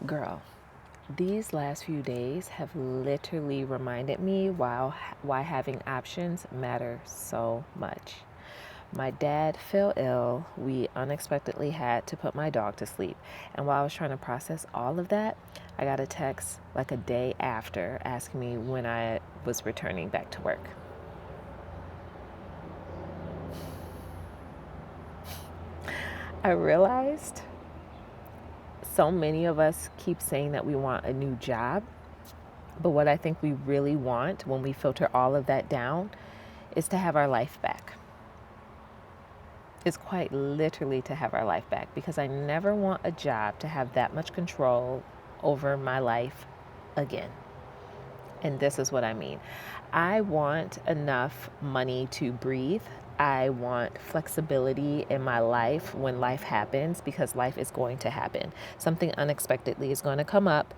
Girl, these last few days have literally reminded me why having options matter so much. My dad fell ill. We unexpectedly had to put my dog to sleep. And while I was trying to process all of that, I got a text like a day after asking me when I was returning back to work. I realized so many of us keep saying that we want a new job, but what I think we really want when we filter all of that down is to have our life back. It's quite literally to have our life back, because I never want a job to have that much control over my life again. And this is what I mean. I want enough money to breathe. I want flexibility in my life when life happens, because life is going to happen. Something unexpectedly is going to come up.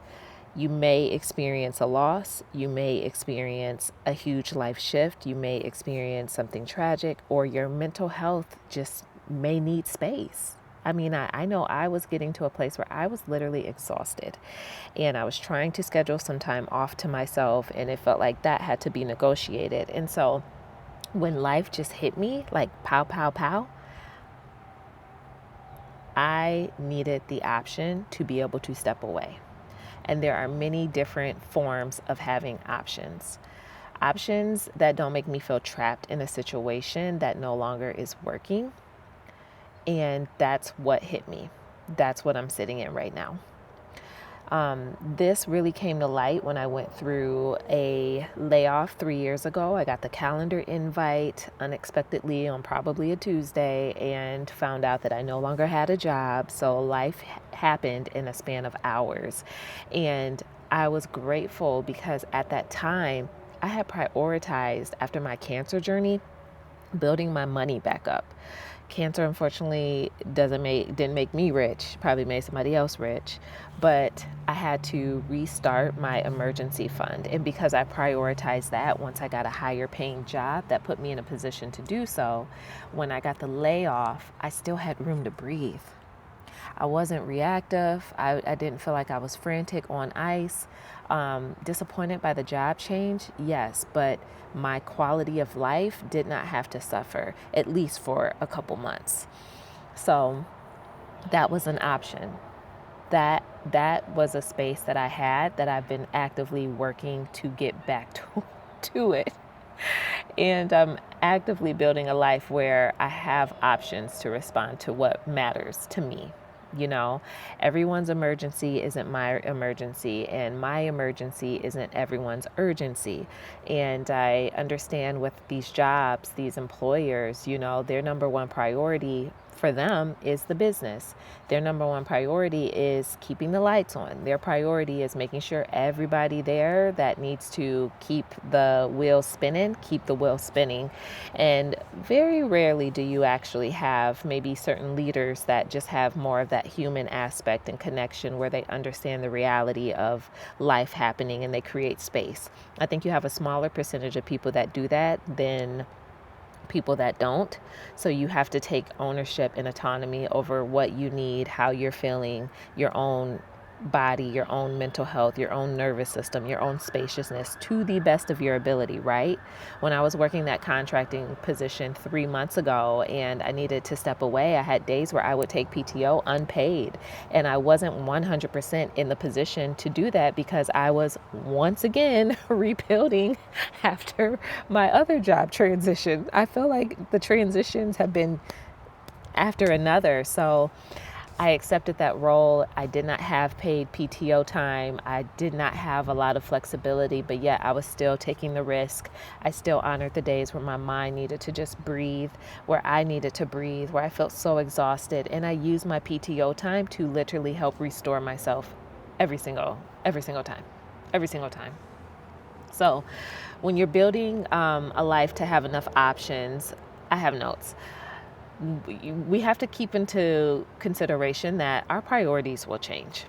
You may experience a loss. You may experience a huge life shift. You may experience something tragic, or your mental health just may need space. I mean, I know I was getting to a place where I was literally exhausted, and I was trying to schedule some time off to myself, and it felt like that had to be negotiated. And so when life just hit me like pow, pow, pow, I needed the option to be able to step away. And there are many different forms of having options. Options that don't make me feel trapped in a situation that no longer is working. And that's what hit me. That's what I'm sitting in right now. This really came to light when I went through a layoff 3 years ago. I got the calendar invite unexpectedly on probably a Tuesday, and found out that I no longer had a job. So life happened in a span of hours. And I was grateful, because at that time I had prioritized, after my cancer journey, building my money back up. Cancer, unfortunately, didn't make me rich, probably made somebody else rich, but I had to restart my emergency fund. And because I prioritized that, once I got a higher paying job that put me in a position to do so, when I got the layoff, I still had room to breathe. I wasn't reactive. I didn't feel like I was frantic on ice. Disappointed by the job change, yes, but my quality of life did not have to suffer, at least for a couple months. So that was an option. That was a space that I had, that I've been actively working to get back to it. And I'm actively building a life where I have options to respond to what matters to me. You know, everyone's emergency isn't my emergency, and my emergency isn't everyone's urgency. And I understand with these jobs, these employers, their number one priority for them is the business. Their number one priority is keeping the lights on. Their priority is making sure everybody there that needs to keep the wheel spinning. And very rarely do you actually have maybe certain leaders that just have more of that human aspect and connection, where they understand the reality of life happening and they create space. I think you have a smaller percentage of people that do that than people that don't. So you have to take ownership and autonomy over what you need, how you're feeling, your own body, your own mental health, your own nervous system, your own spaciousness, to the best of your ability, right? When I was working that contracting position 3 months ago and I needed to step away, I had days where I would take PTO unpaid, and I wasn't 100% in the position to do that, because I was once again rebuilding after my other job transition. I feel like the transitions have been after another. So I accepted that role. I did not have paid PTO time. I did not have a lot of flexibility, but yet I was still taking the risk. I still honored the days where my mind needed to just breathe, where I needed to breathe, where I felt so exhausted. And I used my PTO time to literally help restore myself every single time. So when you're building a life to have enough options, I have notes. We have to keep into consideration that our priorities will change.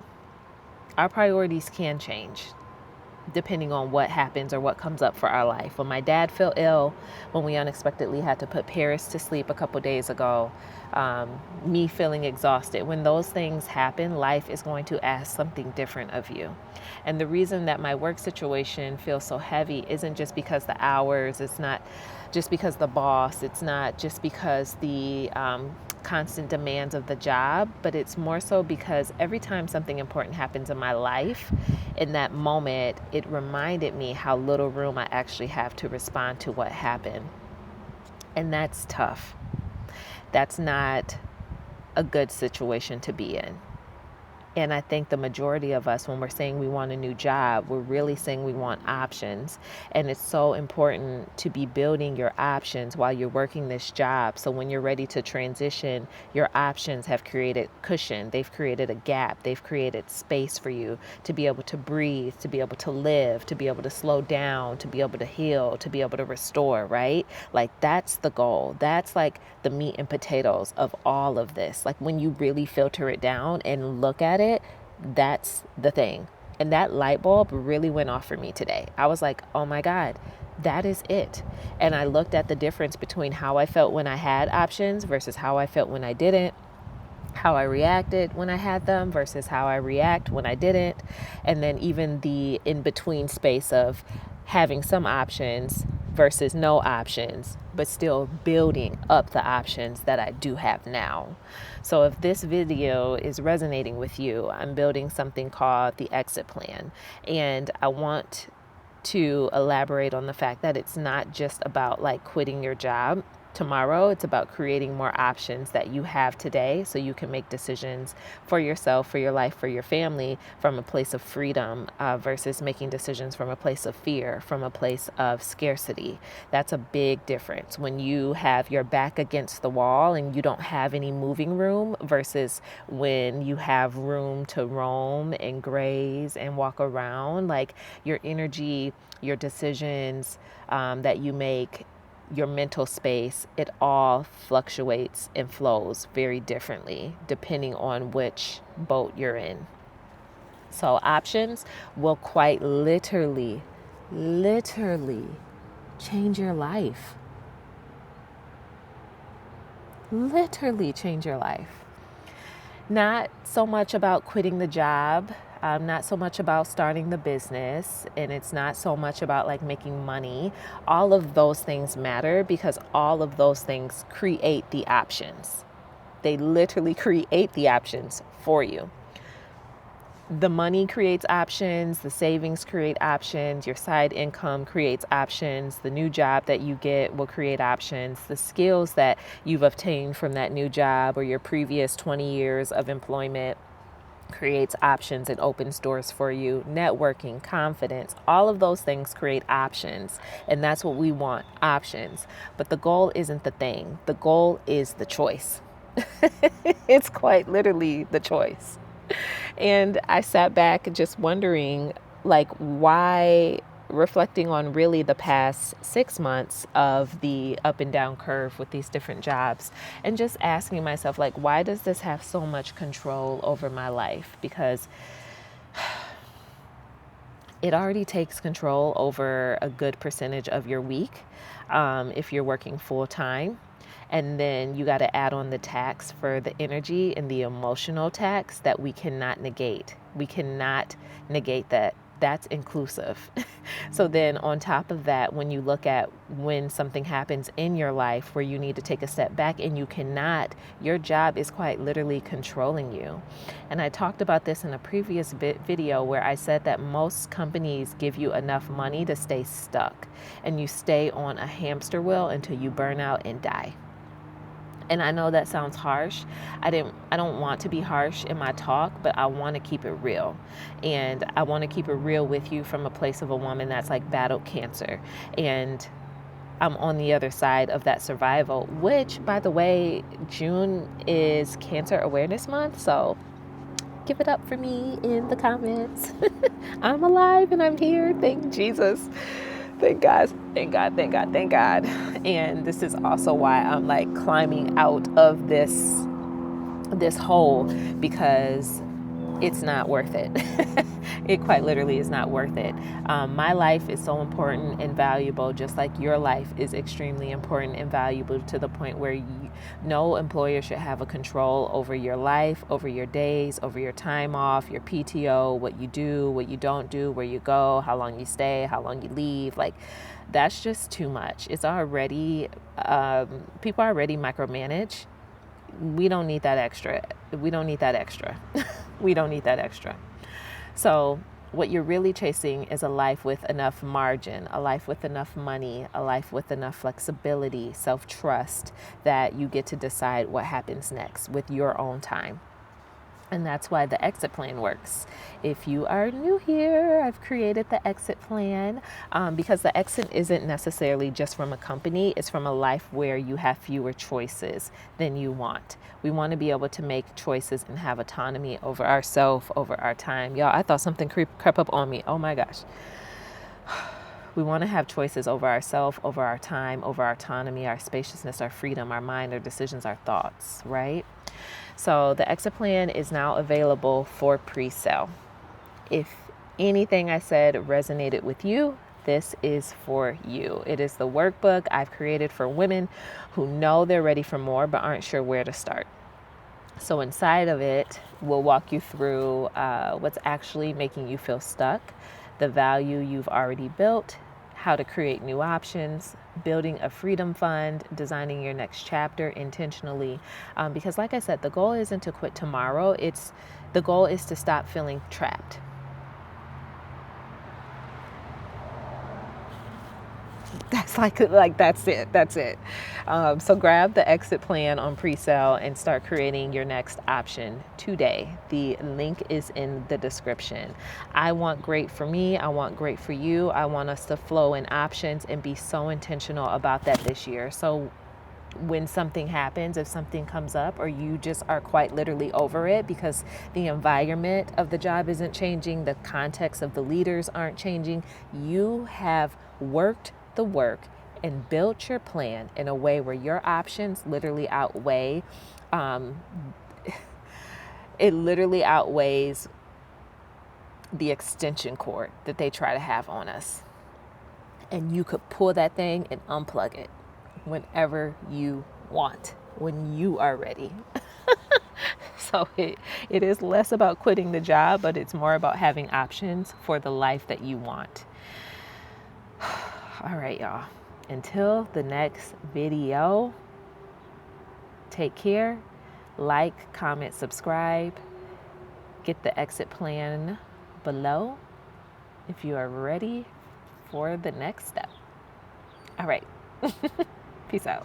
Our priorities can change. depending on what happens or what comes up for our life. When my dad fell ill, when we unexpectedly had to put Paris to sleep a couple days ago, me feeling exhausted. When those things happen, life is going to ask something different of you. And the reason that my work situation feels so heavy isn't just because the hours, it's not just because the boss, it's not just because the constant demands of the job, but it's more so because every time something important happens in my life, in that moment, it reminded me how little room I actually have to respond to what happened. And that's tough. That's not a good situation to be in. And I think the majority of us, when we're saying we want a new job, we're really saying we want options. And it's so important to be building your options while you're working this job. So when you're ready to transition, your options have created cushion. They've created a gap. They've created space for you to be able to breathe, to be able to live, to be able to slow down, to be able to heal, to be able to restore, right? Like that's the goal. That's like the meat and potatoes of all of this. Like when you really filter it down and look at it, that's the thing. And that light bulb really went off for me today. I was like, oh my God, that is it. And I looked at the difference between how I felt when I had options versus how I felt when I didn't, how I reacted when I had them versus how I react when I didn't. And then even the in between space of having some options versus no options, but still building up the options that I do have now. So if this video is resonating with you, I'm building something called the exit plan. And I want to elaborate on the fact that it's not just about like quitting your job tomorrow. It's about creating more options that you have today so you can make decisions for yourself, for your life, for your family from a place of freedom versus making decisions from a place of fear, from a place of scarcity. That's a big difference when you have your back against the wall and you don't have any moving room versus when you have room to roam and graze and walk around. Like your energy, your decisions that you make, your mental space, it all fluctuates and flows very differently depending on which boat you're in. So options will quite literally change your life. Literally change your life. Not so much about quitting the job, not so much about starting the business, and it's not so much about like making money. All of those things matter because all of those things create the options. They literally create the options for you. The money creates options, the savings create options, your side income creates options, the new job that you get will create options, the skills that you've obtained from that new job or your previous 20 years of employment creates options and opens doors for you. Networking, confidence, all of those things create options. And that's what we want, options. But the goal isn't the thing. The goal is the choice. It's quite literally the choice. And I sat back just wondering, like, why, reflecting on really the past 6 months of the up and down curve with these different jobs, and just asking myself, like, why does this have so much control over my life? Because it already takes control over a good percentage of your week if you're working full time. And then you got to add on the tax for the energy and the emotional tax that we cannot negate. We cannot negate that. That's inclusive. So then on top of that, when you look at when something happens in your life where you need to take a step back and you cannot, your job is quite literally controlling you. And I talked about this in a previous video where I said that most companies give you enough money to stay stuck and you stay on a hamster wheel until you burn out and die. And I know that sounds harsh. I don't want to be harsh in my talk, but I want to keep it real. And I want to keep it real with you from a place of a woman that's like battled cancer. And I'm on the other side of that survival, which, by the way, June is Cancer Awareness Month. So give it up for me in the comments. I'm alive and I'm here. Thank Jesus. Thank God, thank God, thank God, thank God. And this is also why I'm like climbing out of this hole, because it's not worth it. It quite literally is not worth it. My life is so important and valuable, just like your life is extremely important and valuable, to the point where no employer should have a control over your life, over your days, over your time off, your PTO, what you do, what you don't do, where you go, how long you stay, how long you leave. Like, that's just too much. It's already, people already micromanage. We don't need that extra. We don't need that extra. We don't need that extra. So what you're really chasing is a life with enough margin, a life with enough money, a life with enough flexibility, self-trust, that you get to decide what happens next with your own time. And that's why the exit plan works. If you are new here, I've created the exit plan because the exit isn't necessarily just from a company. It's from a life where you have fewer choices than you want. We want to be able to make choices and have autonomy over ourselves, over our time. Y'all, I thought something crept up on me. Oh my gosh. We want to have choices over ourselves, over our time, over our autonomy, our spaciousness, our freedom, our mind, our decisions, our thoughts, right? So the exit plan is now available for pre-sale. If anything I said resonated with you, this is for you. It is the workbook I've created for women who know they're ready for more but aren't sure where to start. So inside of it, we'll walk you through what's actually making you feel stuck, the value you've already built, how to create new options, building a freedom fund, designing your next chapter intentionally. Because like I said, the goal isn't to quit tomorrow. The goal is to stop feeling trapped. That's that's it. So grab the exit plan on pre-sale and start creating your next option today. The link is in the description. I want great for me. I want great for you. I want us to flow in options and be so intentional about that this year. So when something happens, if something comes up, or you just are quite literally over it because the environment of the job isn't changing, the context of the leaders aren't changing, you have worked the work and built your plan in a way where your options literally outweigh, it literally outweighs the extension cord that they try to have on us. And you could pull that thing and unplug it whenever you want, when you are ready. So it is less about quitting the job, but it's more about having options for the life that you want. All right, y'all. Until the next video, take care. Like, comment, subscribe. Get the exit plan below if you are ready for the next step. All right. Peace out.